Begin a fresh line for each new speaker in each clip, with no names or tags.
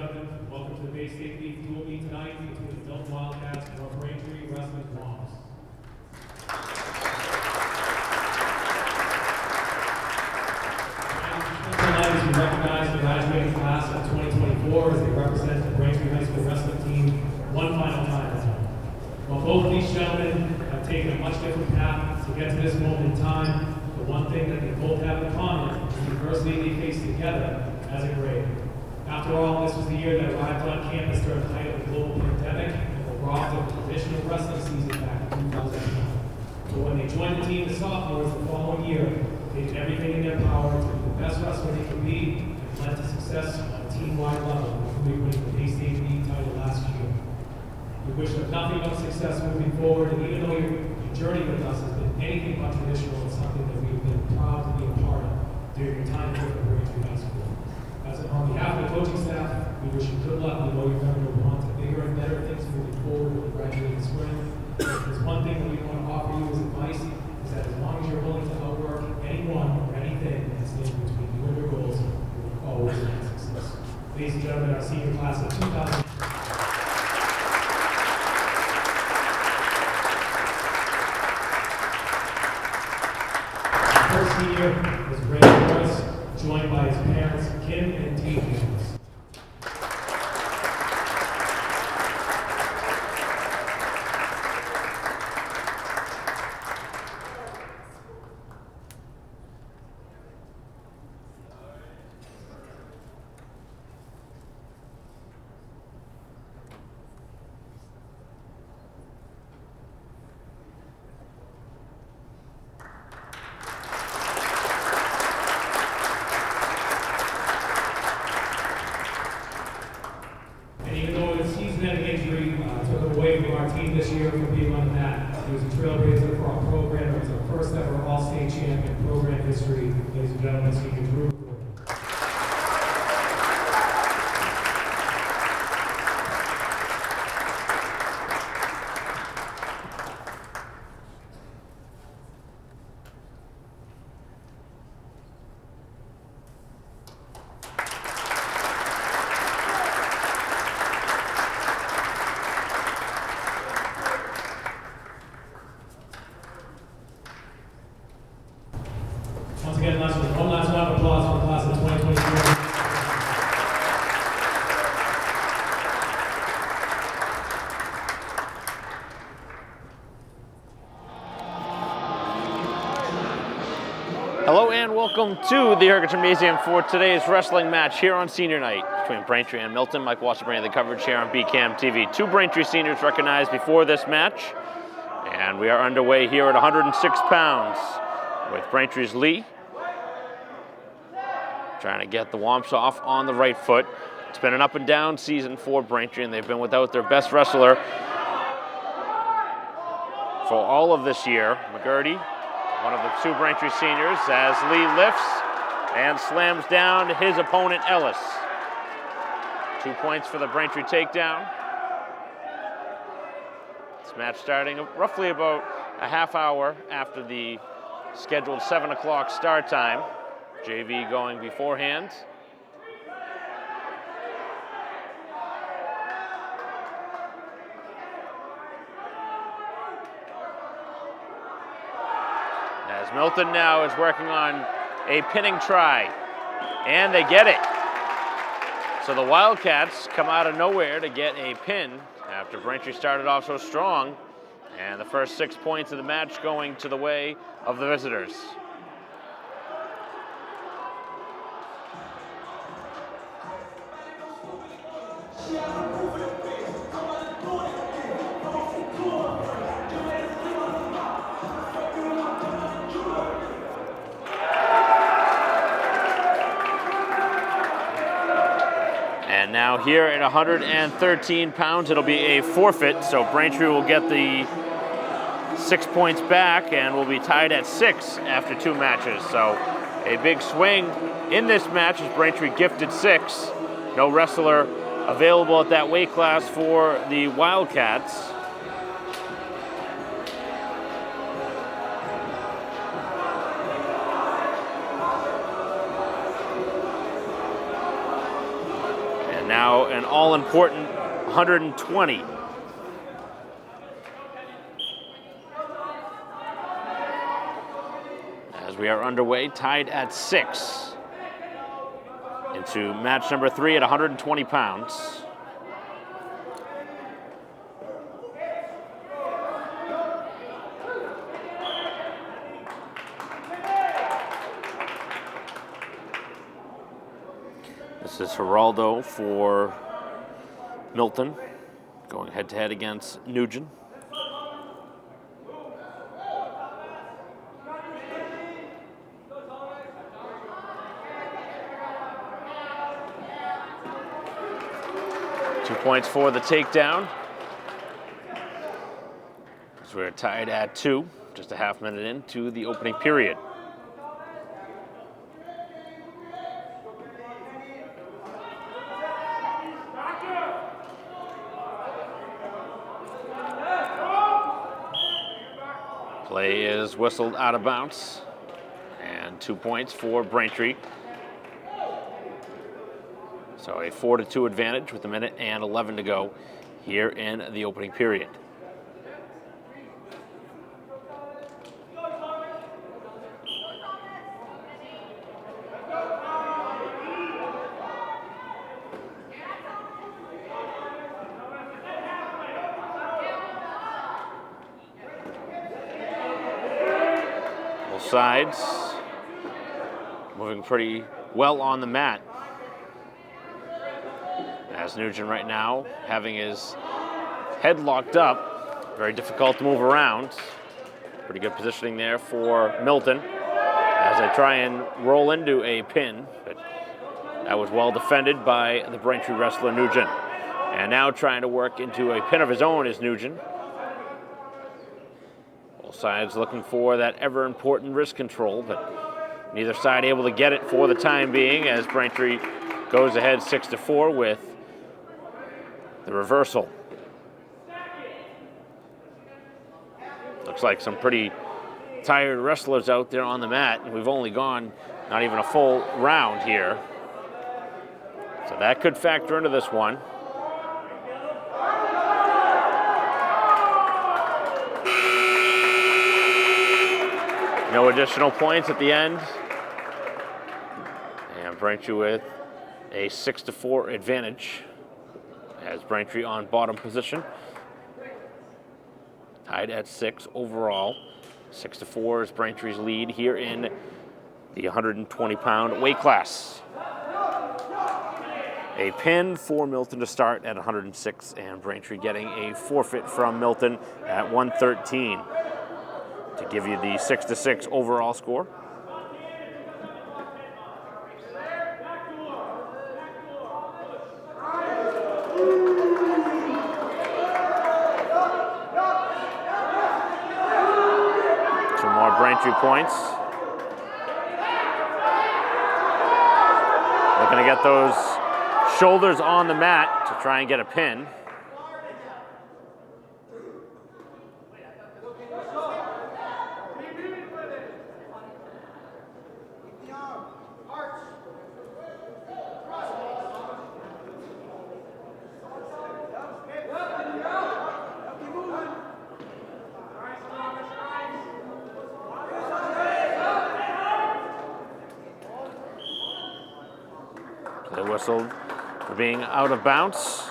gentlemen, welcome to the Bay State League dual meet tonight between the Milton Wildcats and our Braintree Wrestling Bouts. Tonight is we recognize the graduating class of 2024 as they represent the Braintree High School wrestling team one final time. While both of these gentlemen have taken a much different path to get to this moment in time, the one thing that they both have in common is the adversity they faced together as a grade. After all, this was the year that arrived on campus during the height of the global pandemic and were robbed of the traditional wrestling season back in 2009. But when they joined the team as sophomores the following year, they did everything in their power to be the best wrestler they could be and led to success on a team-wide level, including winning the Bay State League title last year. We wish them nothing but success moving forward, and even though your journey with us has been anything but traditional, it's something that we've been proud to be a part of during your time here at Braintree High School. On behalf of the coaching staff, we wish you good luck. We know you're going to want to bigger and better things moving forward when you graduate in spring. If there's one thing that we want to offer you as advice, is that as long as you're willing to outwork anyone or anything that stands between you and your goals, you will always have success. Ladies and gentlemen, our senior class of 2000. First senior is Brandon Morris, joined by his parents, Kim and Tate Jones. This year for being on the mat. He was a trailblazer for our program. He was our first ever all-state champ in program history. Ladies and gentlemen, senior Drew. Once again, one last round of applause for the class of 2024.
Hello and welcome to the Heritage Gymnasium for today's wrestling match here on senior night between Braintree and Milton. Mike Wasser bringing the coverage here on BCAM TV. Two Braintree seniors recognized before this match, and we are underway here at 106 pounds with Braintree's Lee trying to get the Womps off on the right foot. It's been an up and down season for Braintree, and they've been without their best wrestler for all of this year. McGurdy, one of the two Braintree seniors, as Lee lifts and slams down his opponent, Ellis. 2 points for the Braintree takedown. This match starting roughly about a half hour after the scheduled 7 o'clock start time. JV going beforehand. As Milton now is working on a pinning try, and they get it. So the Wildcats come out of nowhere to get a pin after Braintree started off so strong, and the first 6 points of the match going to the way of the visitors. And now here at 113 pounds, it'll be a forfeit, so Braintree will get the 6 points back and will be tied at 6 after 2 matches. So a big swing in this match as Braintree gifted 6. No wrestler available at that weight class for the Wildcats. And now go an all-important 120. As we are underway, tied at 6 into match number 3 at 120 pounds. This is Geraldo for Milton, going head-to-head against Nugent. Points for the takedown. So we're tied at 2, just a half minute into the opening period. Play is whistled out of bounds, and 2 points for Braintree. So a 4-2 advantage with 1:11 to go here in the opening period. Both sides moving pretty well on the mat. As Nugent right now having his head locked up, very difficult to move around. Pretty good positioning there for Milton as they try and roll into a pin, but that was well defended by the Braintree wrestler Nugent. And now trying to work into a pin of his own is Nugent. Both sides looking for that ever important wrist control, but neither side able to get it for the time being as Braintree goes ahead 6-4 with the reversal. Looks like some pretty tired wrestlers out there on the mat, and we've only gone not even a full round here. So that could factor into this one. No additional points at the end. And Braintree with a 6-4 advantage. As Braintree on bottom position. Tied at 6 overall. 6-4 is Braintree's lead here in the 120-pound weight class. A pin for Milton to start at 106, and Braintree getting a forfeit from Milton at 113 to give you the 6-6 overall score. Braintree points. Looking to get those shoulders on the mat to try and get a pin. They whistled for being out of bounds.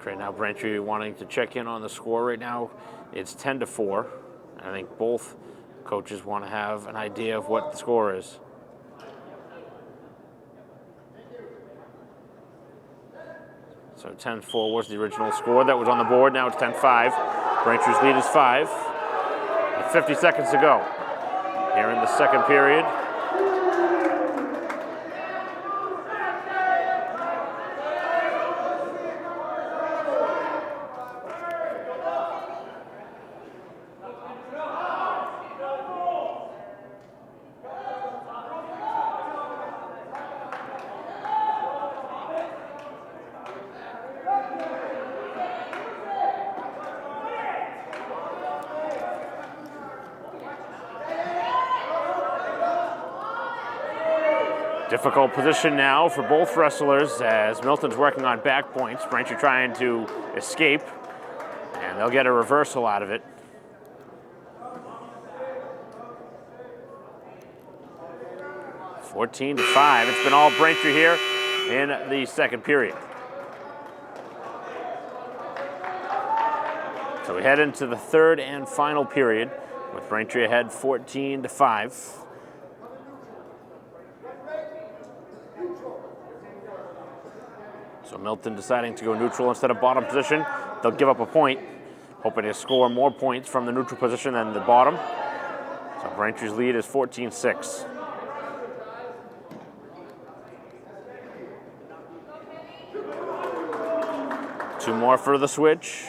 Right now, Braintree wanting to check in on the score. Right now, it's 10-4. I think both coaches want to have an idea of what the score is. So 10-4 was the original score that was on the board. Now it's 10-5. Braintree's lead is 5. With 50 seconds to go here in the second period. Difficult position now for both wrestlers as Milton's working on back points. Braintree trying to escape, and they'll get a reversal out of it. (14-5). It's been all Braintree here in the second period. So we head into the third and final period with Braintree ahead 14-5. So Milton deciding to go neutral instead of bottom position. They'll give up a point, hoping to score more points from the neutral position than the bottom. So Braintree's lead is 14-6. Two more for the switch.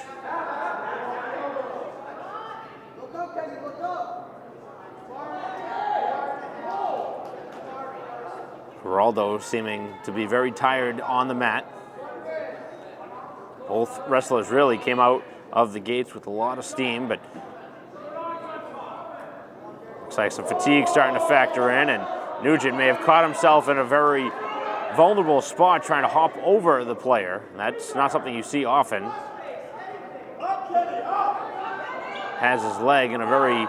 Geraldo seeming to be very tired on the mat. Both wrestlers really came out of the gates with a lot of steam, but looks like some fatigue starting to factor in, and Nugent may have caught himself in a very vulnerable spot trying to hop over the player. That's not something you see often. Has his leg in a very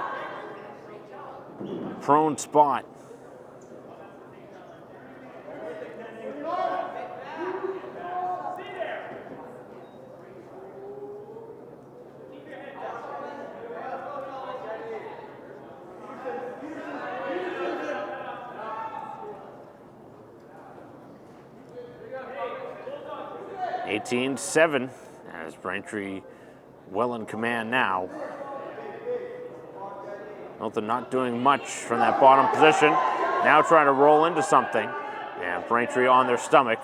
prone spot. (18-7) as Braintree well in command now. Milton not doing much from that bottom position. Now trying to roll into something. And Braintree on their stomach.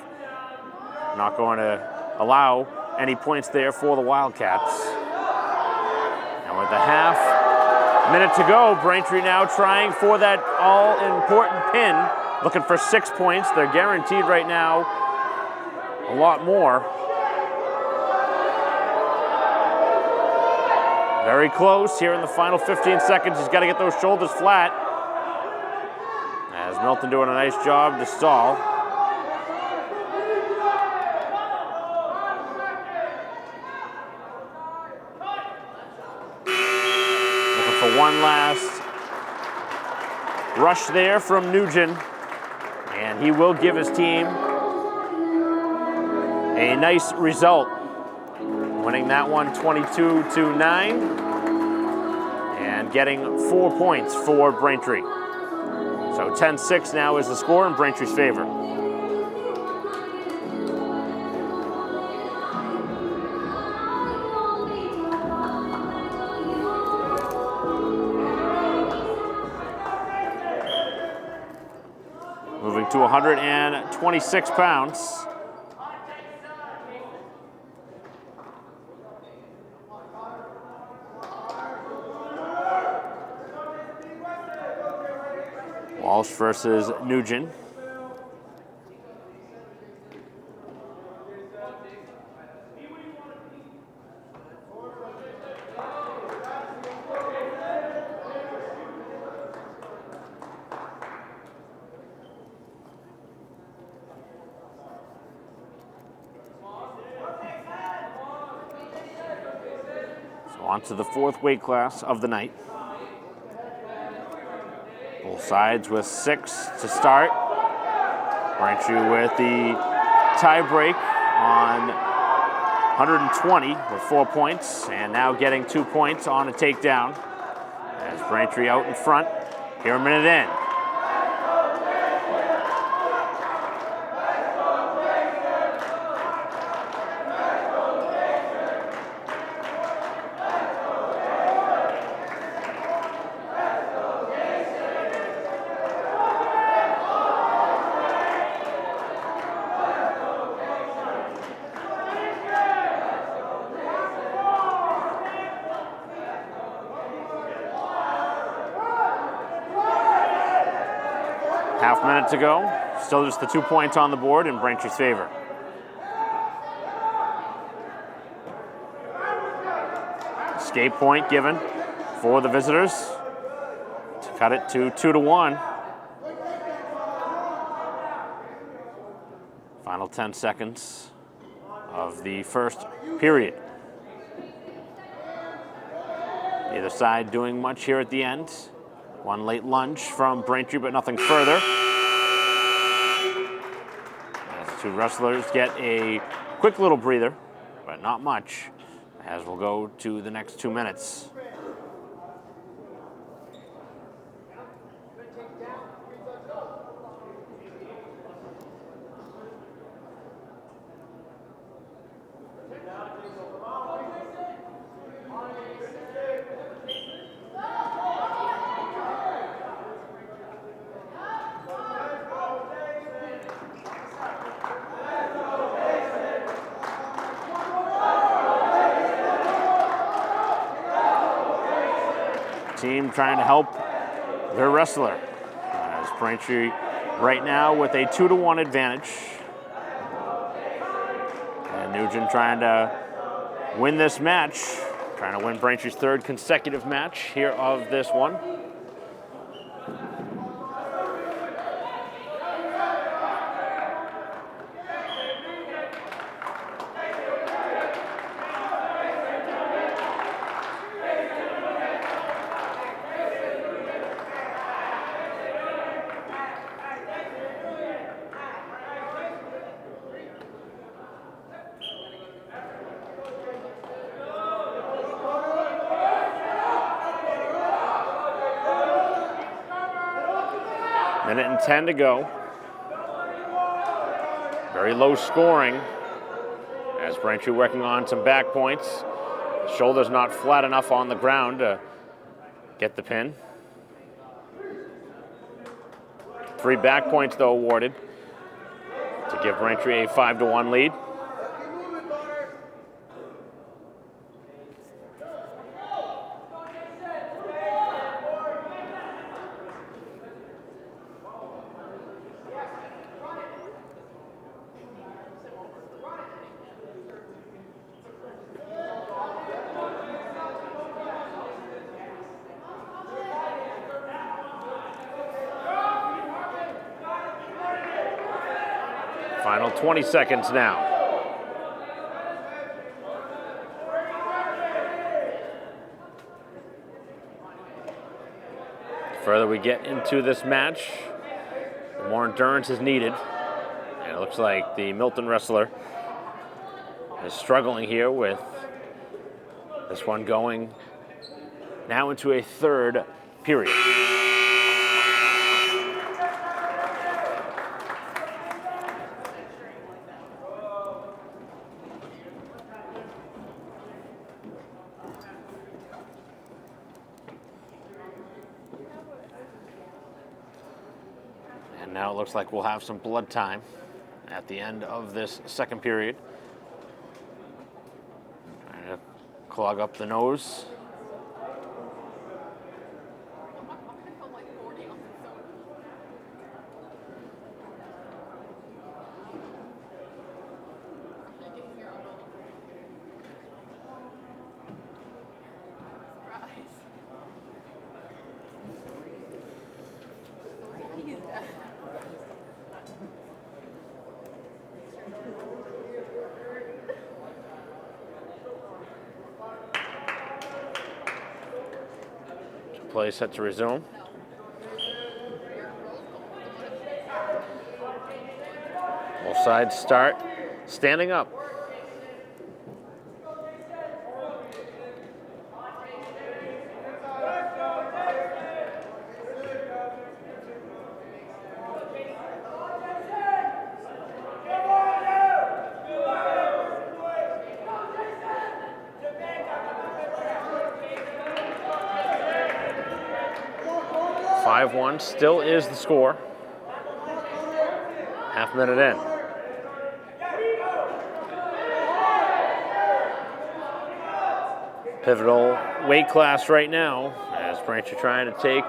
Not going to allow any points there for the Wildcats. And with a half minute to go, Braintree now trying for that all-important pin. Looking for 6 points. They're guaranteed right now a lot more. Very close here in the final 15 seconds. He's got to get those shoulders flat. As Milton doing a nice job to stall. Looking for one last rush there from Nugent. And he will give his team a nice result, winning that one 22-9 and getting 4 points for Braintree. So 10-6 now is the score in Braintree's favor. Moving to 126 pounds. Walsh versus Nugent. So on to the fourth weight class of the night. Both sides with 6 to start. Braintree with the tie break on 120 with 4 points, and now getting 2 points on a takedown. As Braintree out in front, here a minute in. Half minute to go. Still just the 2 points on the board in Braintree's favor. Escape point given for the visitors to cut it to 2-1. Final 10 seconds of the first period. Neither side doing much here at the end. One late lunge from Braintree, but nothing further. As the two wrestlers get a quick little breather, but not much, as we'll go to the next 2 minutes. Team trying to help their wrestler. As Braintree right now with a 2-1 advantage. And Nugent trying to win this match. Trying to win Braintree's third consecutive match here of this one. Minute and 10 to go. Very low scoring as Braintree working on some back points. Shoulder's not flat enough on the ground to get the pin. 3 back points though awarded to give Braintree a 5-1 lead. Final 20 seconds now. The further we get into this match, the more endurance is needed. And it looks like the Milton wrestler is struggling here with this one going now into a third period. And now it looks like we'll have some blood time at the end of this second period. Trying to clog up the nose. Play set to resume. Both sides start standing up. Still is the score. Half minute in. Pivotal weight class right now as Braintree trying to take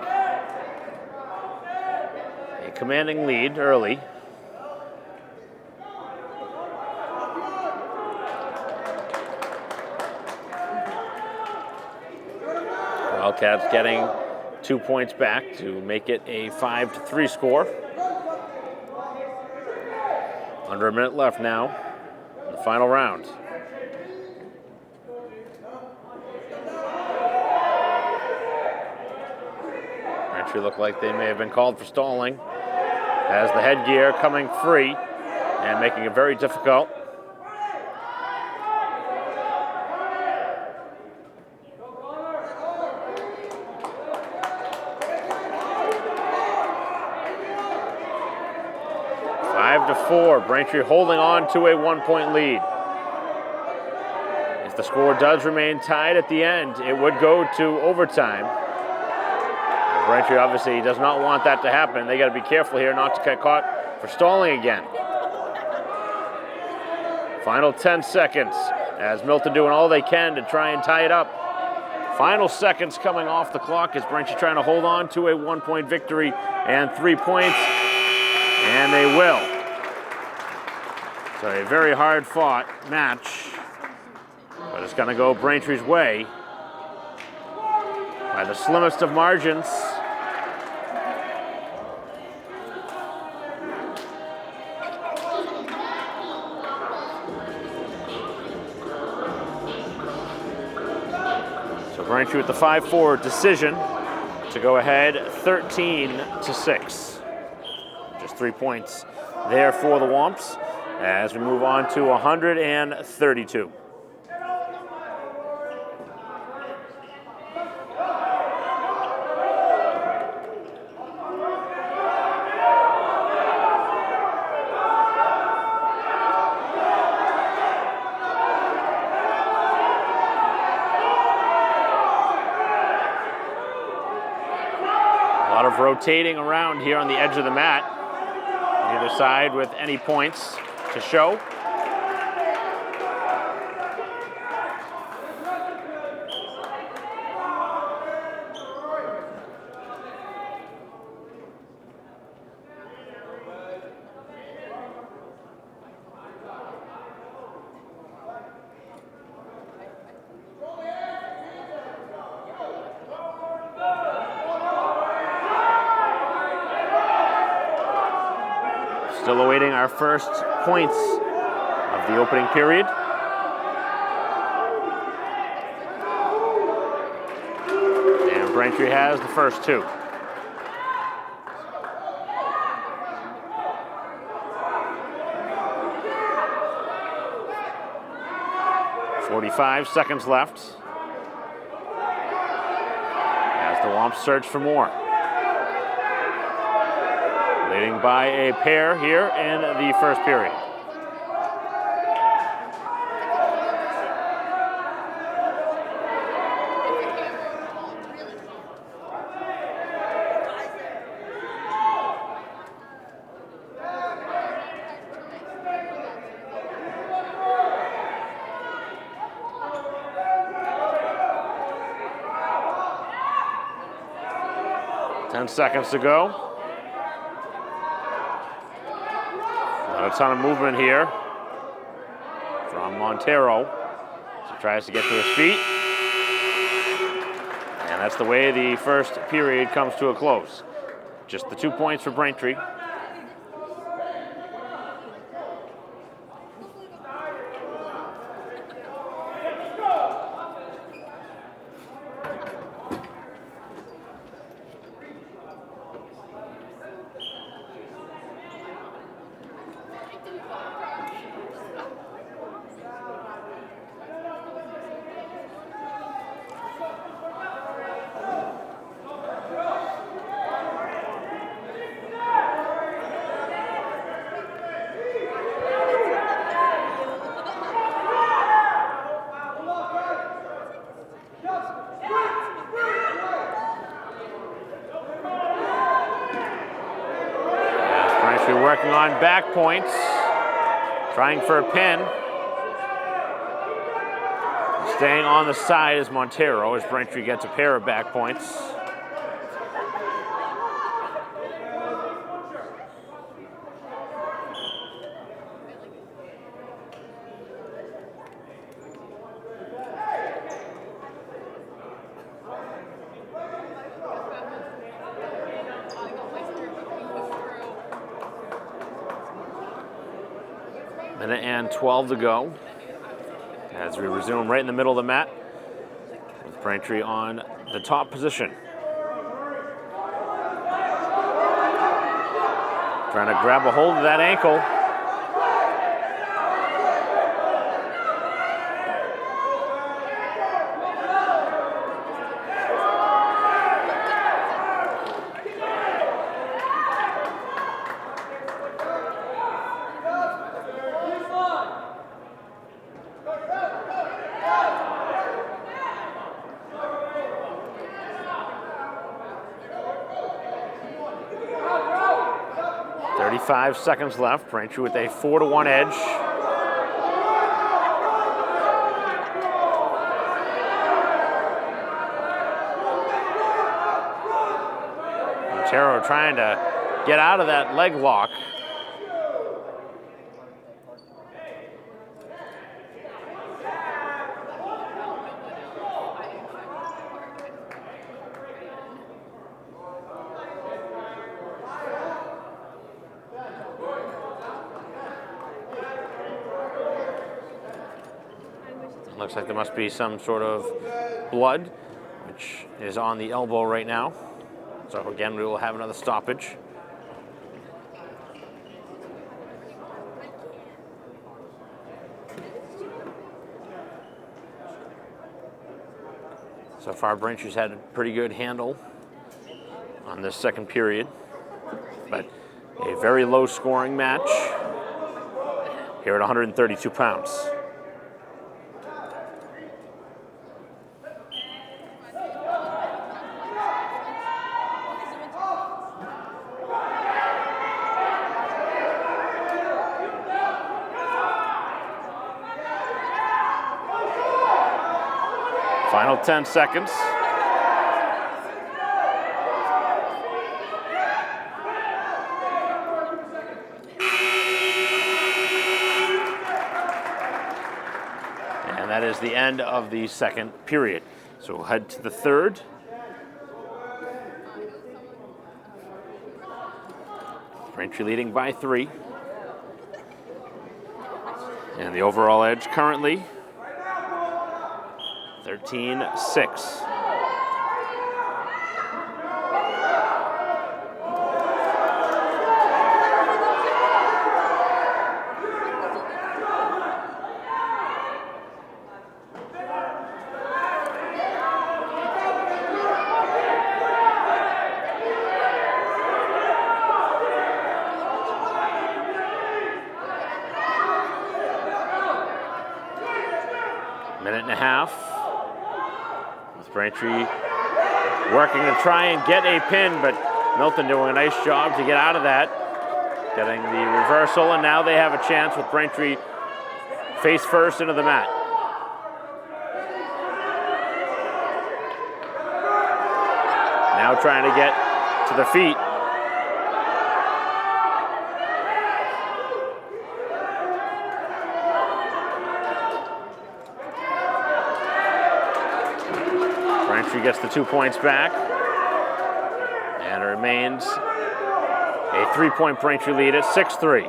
a commanding lead early. Wildcats getting 2 points back to make it a 5-3 score. Under a minute left now in the final round. Braintree look like they may have been called for stalling. Has the headgear coming free and making it very difficult. Five to 4, Braintree holding on to a 1-point lead. If the score does remain tied at the end, it would go to overtime. Braintree obviously does not want that to happen. They got to be careful here not to get caught for stalling again. Final 10 seconds as Milton doing all they can to try and tie it up. Final seconds coming off the clock as Braintree trying to hold on to a 1-point victory and 3 points, and they will. So a very hard fought match, but it's going to go Braintree's way by the slimmest of margins. So Braintree with the 5-4 decision to go ahead 13-6. Just 3 points there for the Womps as we move on to 132. Rotating around here on the edge of the mat, either side with any points to show. Still awaiting our first points of the opening period. And Braintree has the first 2. .45 seconds left as the Womps search for more. Leading by a pair here in the first period. Ten seconds to go. Not a ton of movement here from Montero. So he tries to get to his feet. And that's the way the first period comes to a close. Just the 2 points for Braintree. Working on back points, trying for a pin. Staying on the side is Montero as Braintree gets a pair of back points. Minute and 12 to go as we resume right in the middle of the mat with Braintree on the top position. Trying to grab a hold of that ankle. Five seconds left. Braintree with a 4-1 edge. Montero trying to get out of that leg lock. Looks like there must be some sort of blood, which is on the elbow right now. So again, we will have another stoppage. So far, Braintree's had a pretty good handle on this second period, but a very low scoring match here at 132 pounds. Final 10 seconds. And that is the end of the second period. So we'll head to the third. Braintree leading by 3. And the overall edge currently 13-6. Minute and a half. Braintree working to try and get a pin, but Milton doing a nice job to get out of that. Getting the reversal, and now they have a chance with Braintree face first into the mat. Now trying to get to the feet. Braintree gets the 2 points back, and it remains a 3-point Braintree lead at 6-3.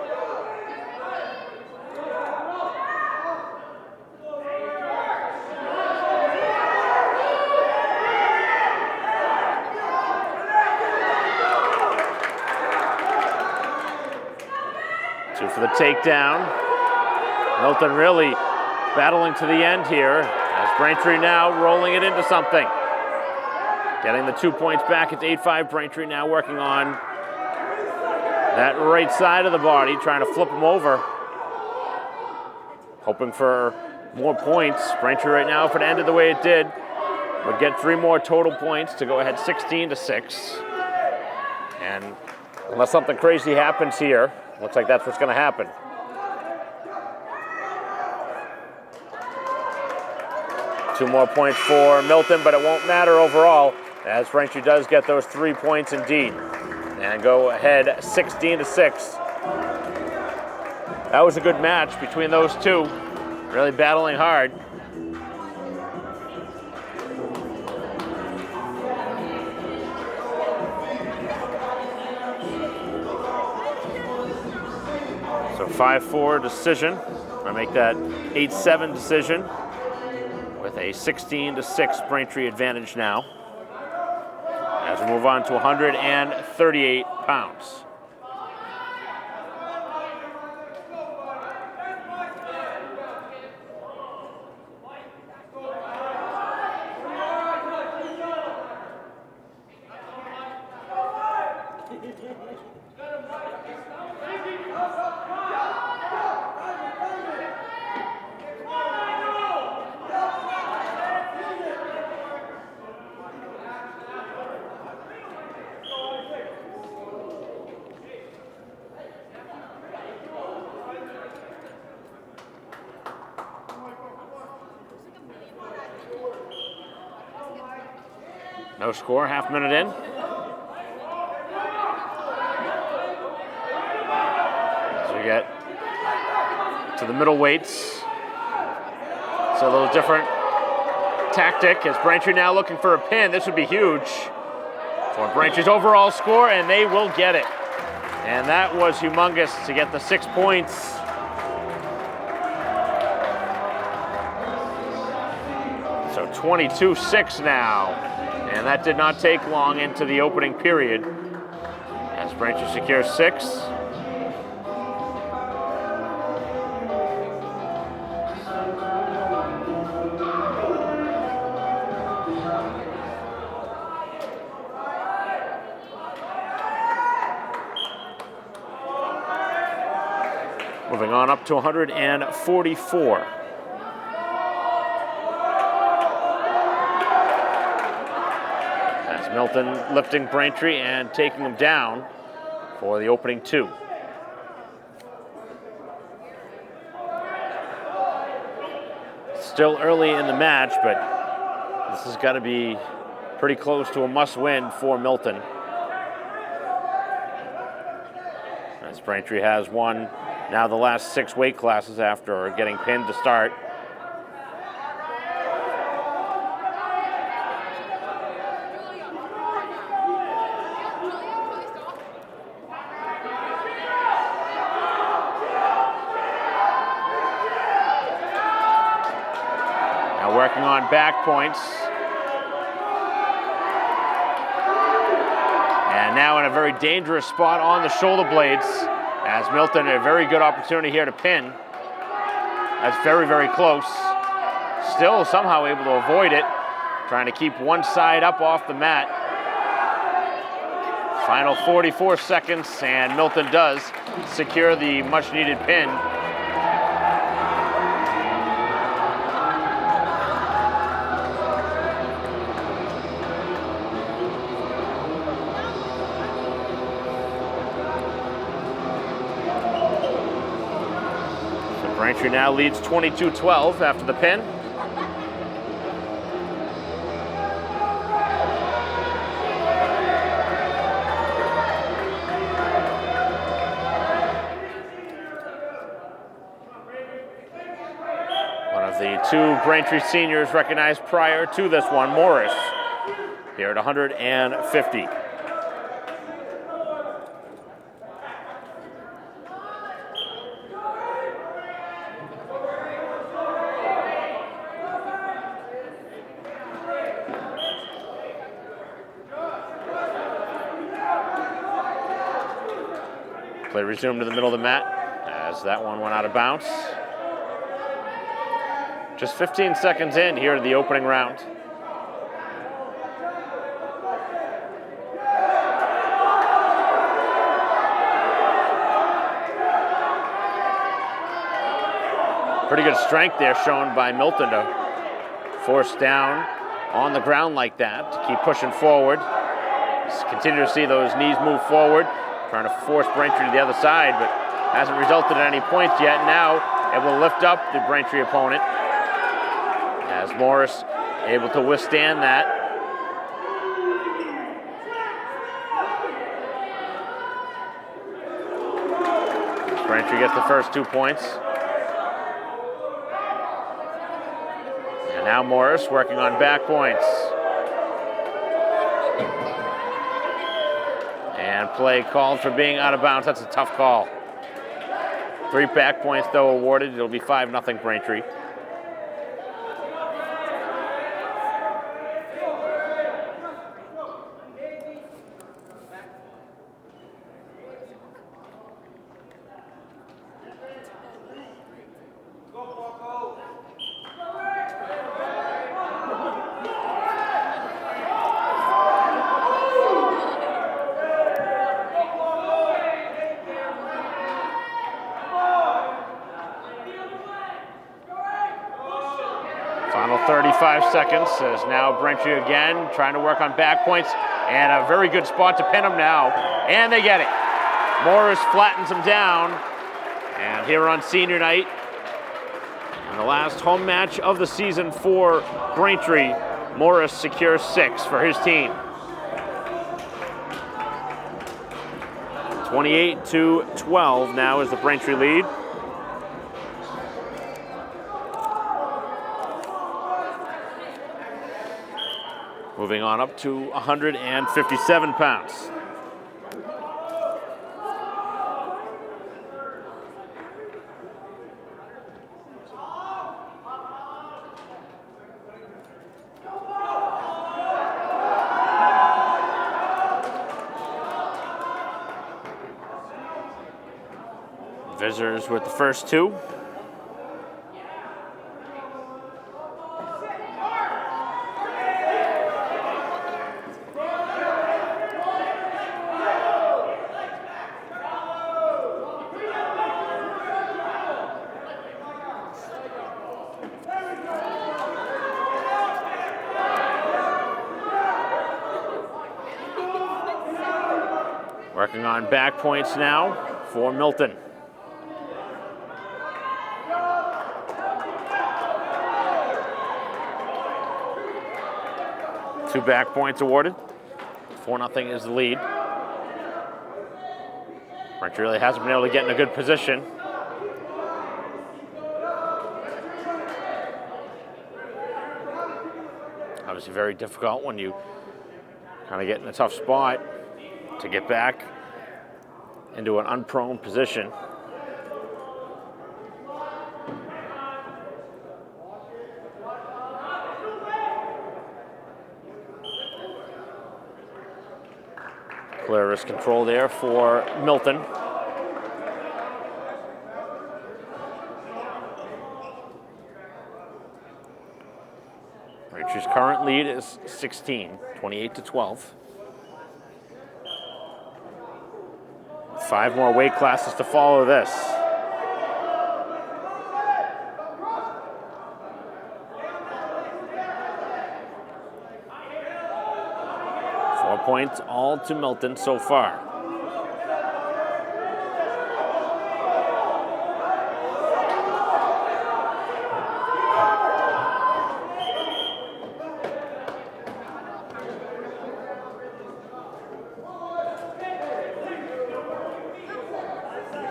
Two for the takedown. Milton really battling to the end here, as Braintree now rolling it into something. Getting the 2 points back, it's 8-5. Braintree now working on that right side of the body, trying to flip him over. Hoping for more points. Braintree right now, if it ended the way it did, would get 3 more total points to go ahead 16-6. And unless something crazy happens here, looks like that's what's going to happen. Two more points for Milton, but it won't matter overall, as Braintree does get those 3 points indeed, and go ahead 16-6. That was a good match between those two, really battling hard. So 5-4 decision. I make that 8-7 decision with a 16-6 Braintree advantage now. As we move on to 138 pounds. No score, half minute in. As we get to the middleweights. It's a little different tactic as Braintree now looking for a pin. This would be huge for Braintree's overall score, and they will get it. And that was humongous to get the 6 points. So 22-6 now. And that did not take long into the opening period as Braintree secures 6. Moving on up to 144. Milton lifting Braintree and taking them down for the opening 2. Still early in the match, but this has got to be pretty close to a must-win for Milton. As Braintree has won now the last 6 weight classes after getting pinned to start. Working on back points. And now in a very dangerous spot on the shoulder blades as Milton, a very good opportunity here to pin. That's very, very close. Still somehow able to avoid it. Trying to keep one side up off the mat. Final 44 seconds and Milton does secure the much needed pin. Braintree now leads 22-12 after the pin. One of the 2 Braintree seniors recognized prior to this one, Morris, here at 150. Play resumed to the middle of the mat as that one went out of bounds. Just 15 seconds in here to the opening round. Pretty good strength there shown by Milton to force down on the ground like that, to keep pushing forward. Just continue to see those knees move forward. Trying to force Braintree to the other side, but hasn't resulted in any points yet. Now able to lift up the Braintree opponent as Morris able to withstand that. Braintree gets the first 2 points. And now Morris working on back points. And play called for being out of bounds. That's a tough call. 3 back points, though, awarded. It'll be 5-0 Braintree. Final 35 seconds as now Braintree again trying to work on back points, and a very good spot to pin him now, and they get it. Morris flattens him down, and here on senior night, in the last home match of the season for Braintree, Morris secures 6 for his team. 28-12 now is the Braintree lead. Moving on up to 157 pounds. Visitors with the first 2. Working on back points now for Milton. Two back points awarded. 4-0 is the lead. Braintree really hasn't been able to get in a good position. Obviously very difficult when you kind of get in a tough spot to get back into an unprone position. Clear wrist control there for Milton. Braintree's current lead is 16, 28-12. 5 more weight classes to follow this. Four points all to Milton so far.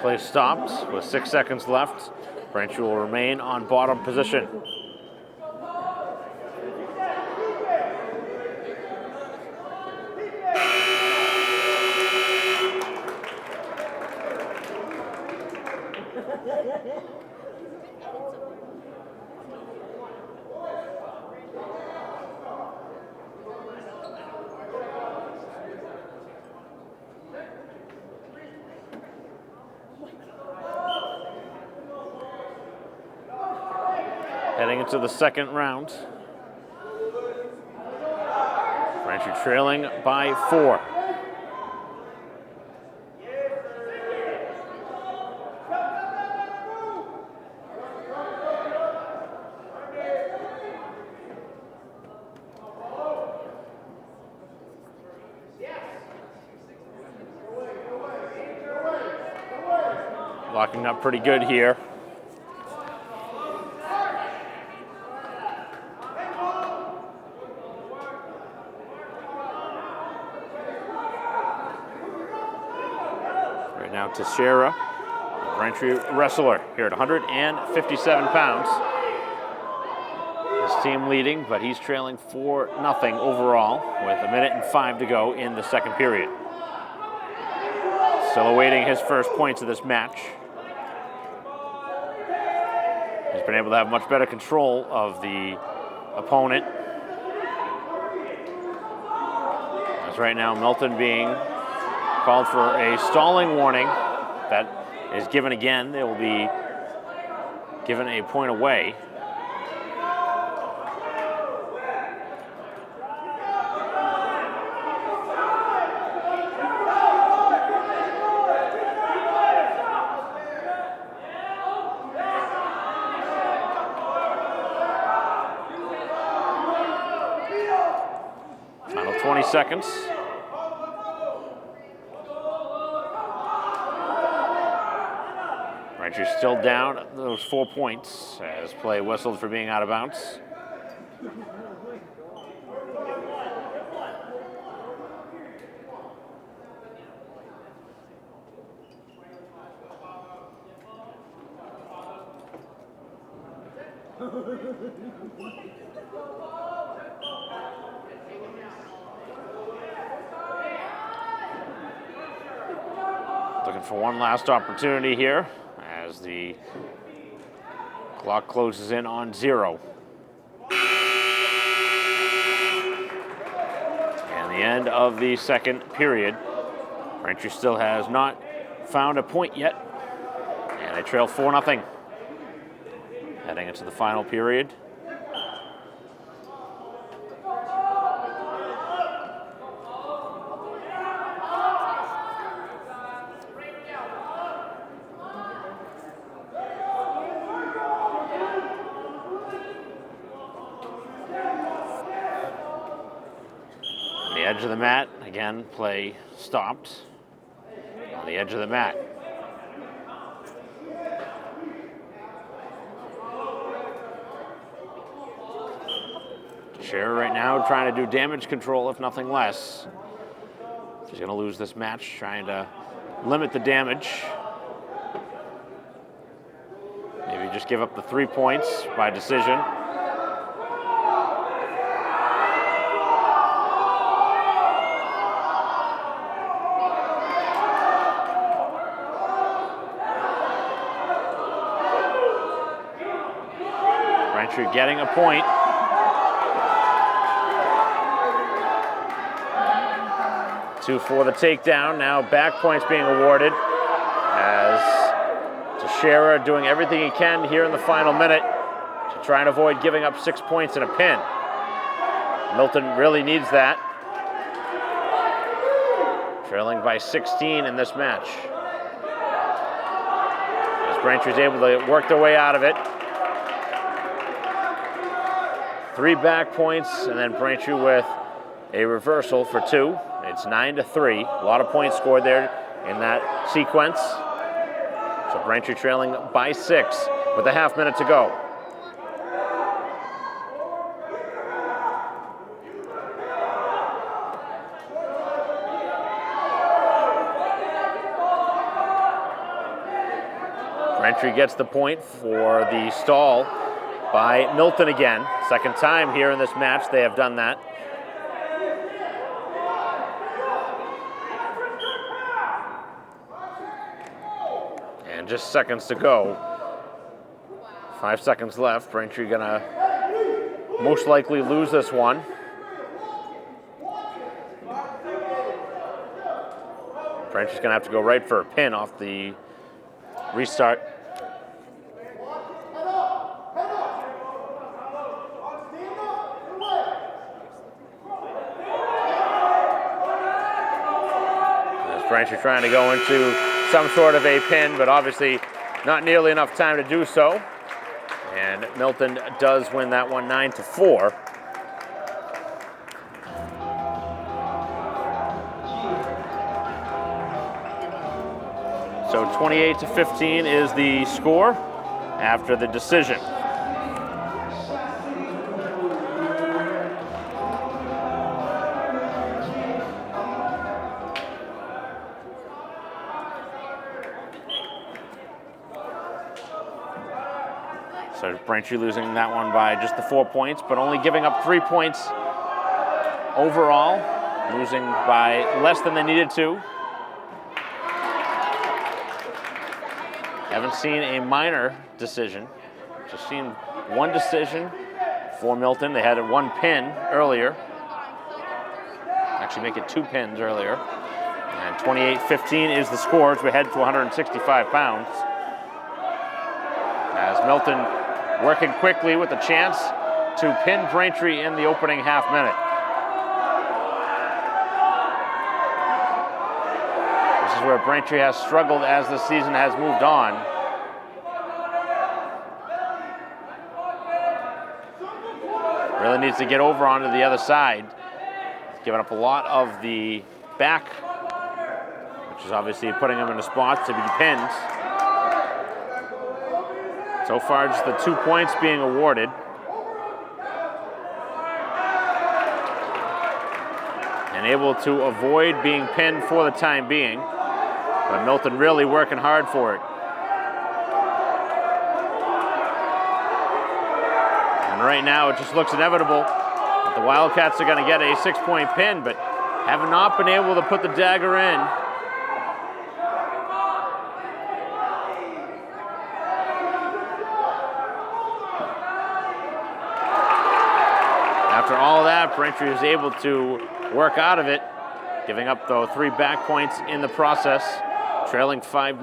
Play stops with 6 seconds left. Braintree will remain on bottom position. Heading into the second round. Braintree trailing by 4. Locking up pretty good here. Now Teixeira, Braintree wrestler here at 157 pounds. His team leading, but he's trailing 4-0 overall with 1:05 to go in the second period. Still awaiting his first points of this match. He's been able to have much better control of the opponent. As right now, Milton being called for a stalling warning. That is given again. They will be given a point away. Final 20 seconds. Braintree still down those 4 points as play whistled for being out of bounds. Looking for one last opportunity here as the clock closes in on 0. And the end of the second period. Braintree still has not found a point yet, and they trail 4-0. Heading into the final period. On the edge of the mat, again, play stopped. On the edge of the mat. Scherer right now trying to do damage control, if nothing less. She's going to lose this match, trying to limit the damage. Maybe just give up the 3 points by decision. Braintree getting a point. Two for the takedown. Now back points being awarded as Teixeira doing everything he can here in the final minute to try and avoid giving up 6 points in a pin. Milton really needs that. Trailing by 16 in this match. As Braintree's able to work their way out of it. 3 back points, and then Braintree with a reversal for 2. It's 9-3. A lot of points scored there in that sequence. So Braintree trailing by 6 with a half minute to go. Braintree gets the point for the stall by Milton again. Second time here in this match they have done that. And just seconds to go. 5 seconds left. Braintree gonna most likely lose this one. Braintree's gonna have to go right for a pin off the restart. Braintree trying to go into some sort of a pin, but obviously not nearly enough time to do so. And Milton does win that one 9-4. So 28-15 is the score after the decision. So Braintree losing that one by just the 4 points, but only giving up 3 points overall, losing by less than they needed to. Haven't seen a minor decision Just seen one decision for Milton. They had one pin earlier. Actually make it 2 pins earlier. And 28-15 is the score as we head to 165 pounds. As Milton working quickly with a chance to pin Braintree in the opening half minute. This is where Braintree has struggled as the season has moved on. Really needs to get over onto the other side. He's given up a lot of the back, which is obviously putting him in a spot to be pinned. So far, just the 2 points being awarded. And able to avoid being pinned for the time being. But Milton really working hard for it. And right now, it just looks inevitable that the Wildcats are going to get a 6-point pin, but have not been able to put the dagger in. After all of that, Braintree was able to work out of it, giving up the 3 back points in the process, trailing 5-0.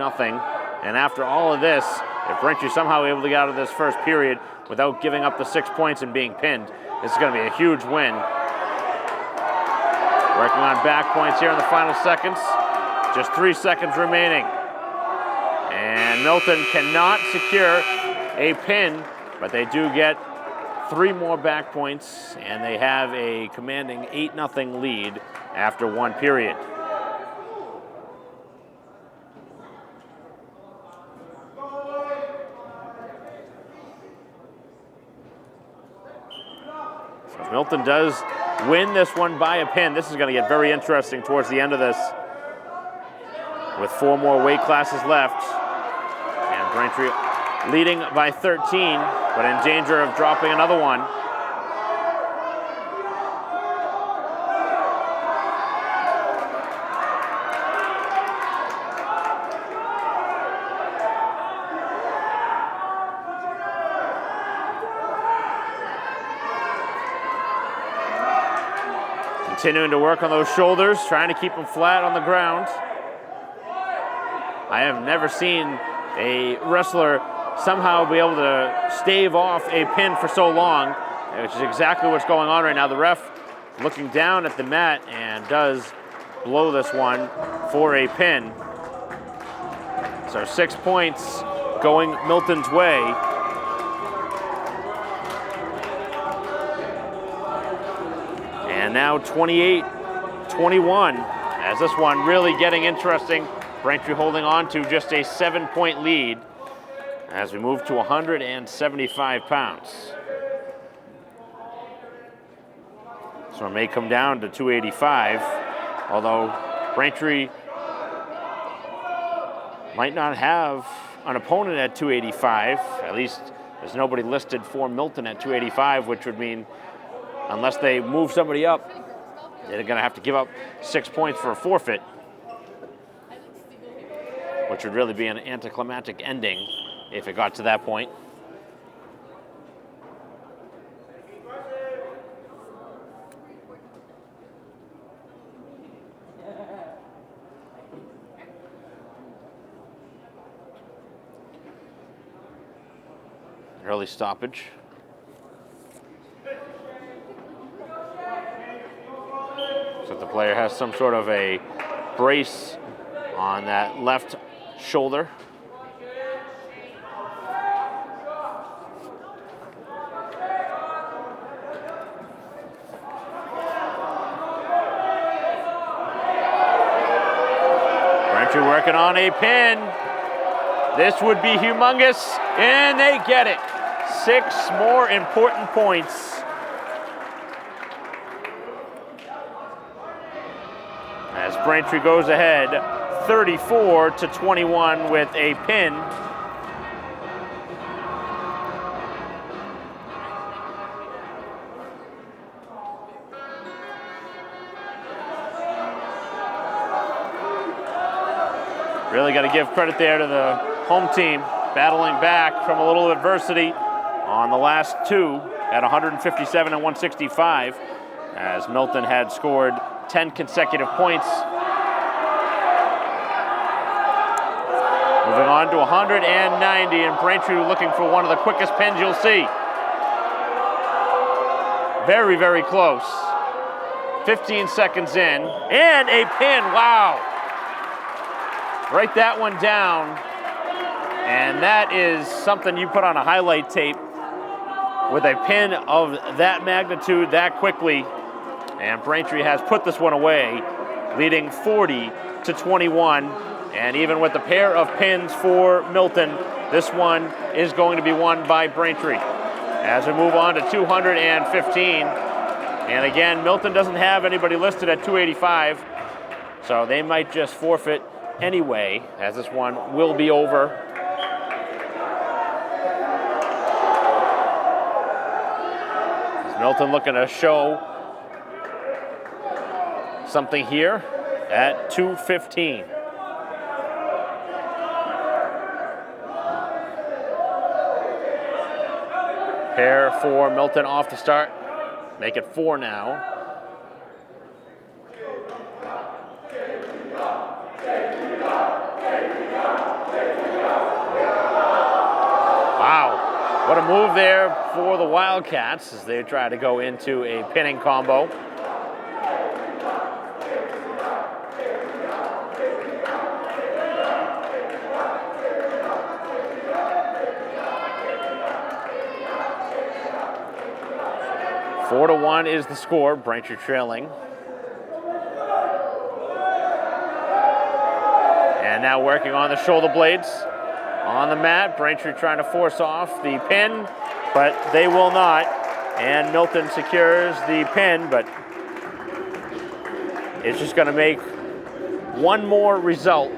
And after all of this, if Braintree somehow able to get out of this first period without giving up the 6 points and being pinned, this is going to be a huge win. Working on back points here in the final seconds. Just 3 seconds remaining. And Milton cannot secure a pin, but they do get 3 more back points, and they have a commanding 8-0 lead after 1 period. So if Milton does win this one by a pin, this is going to get very interesting towards the end of this, with 4 more weight classes left. And Braintree leading by 13, but in danger of dropping another one. Continuing to work on those shoulders, trying to keep them flat on the ground. I have never seen a wrestler somehow be able to stave off a pin for so long, which is exactly what's going on right now. The ref looking down at the mat and does blow this one for a pin. So 6 points going Milton's way. And now 28-21, as this one really getting interesting. Braintree holding on to just a 7-point lead as we move to 175 pounds. So it may come down to 285, although Braintree might not have an opponent at 285. At least there's nobody listed for Milton at 285, which would mean unless they move somebody up, they're going to have to give up 6 points for a forfeit, which would really be an anticlimactic ending if it got to that point. Early stoppage. So the player has some sort of a brace on that left shoulder. Braintree working on a pin. This would be humongous, and they get it. 6 more important points. As Braintree goes ahead 34-21 with a pin. Really got to give credit there to the home team, battling back from a little adversity on the last two at 157 and 165, as Milton had scored 10 consecutive points. Moving on to 190, and Braintree looking for one of the quickest pins you'll see. Very, very close. 15 seconds in, and a pin, wow. Write that one down, and that is something you put on a highlight tape with a pin of that magnitude that quickly, and Braintree has put this one away, leading 40-21, and even with the pair of pins for Milton, this one is going to be won by Braintree. As we move on to 215, and again, Milton doesn't have anybody listed at 285, so they might just forfeit anyway, as this one will be over. Milton looking to show something here at 215. Pair for Milton off the start. Make it 4 now. Wow, what a move there for the Wildcats as they try to go into a pinning combo. Four to 1 is the score, Braintree trailing. And now working on the shoulder blades on the mat. Braintree trying to force off the pin, but they will not. And Milton secures the pin, but it's just going to make one more result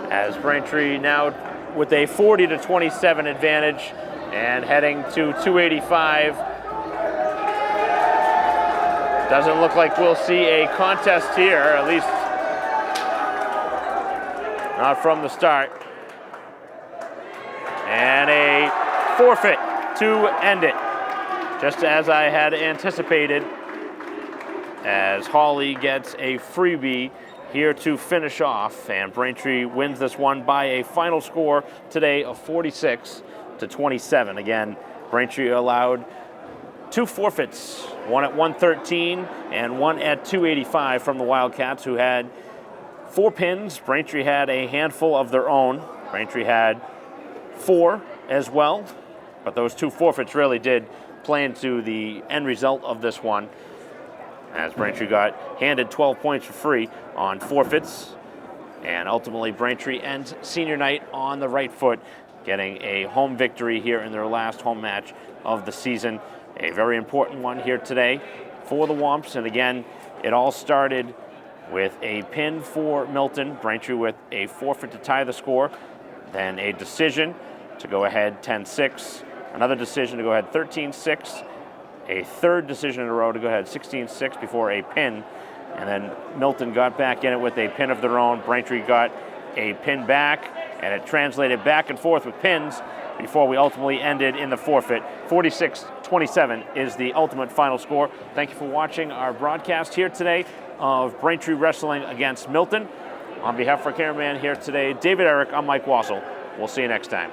as Braintree now with a 40-27 advantage and heading to 285. Doesn't look like we'll see a contest here, at least not from the start. And a forfeit to end it, just as I had anticipated, as Hawley gets a freebie here to finish off, and Braintree wins this one by a final score today of 46-27. Again, Braintree allowed 2 forfeits, one at 113 and one at 285 from the Wildcats, who had 4 pins. Braintree had a handful of their own. Braintree had 4 as well, but those 2 forfeits really did play into the end result of this one, as Braintree got handed 12 points for free on forfeits, and ultimately Braintree ends senior night on the right foot, getting a home victory here in their last home match of the season. A very important one here today for the Womps, and again, it all started with a pin for Milton, Braintree with a forfeit to tie the score, then a decision to go ahead 10-6, another decision to go ahead 13-6, a third decision in a row to go ahead 16-6 before a pin, and then Milton got back in it with a pin of their own. Braintree got a pin back, and it translated back and forth with pins before we ultimately ended in the forfeit. 46-27 is the ultimate final score. Thank you for watching our broadcast here today of Braintree wrestling against Milton. On behalf of our cameraman here today, David Eric, I'm Mike Wassel. We'll see you next time.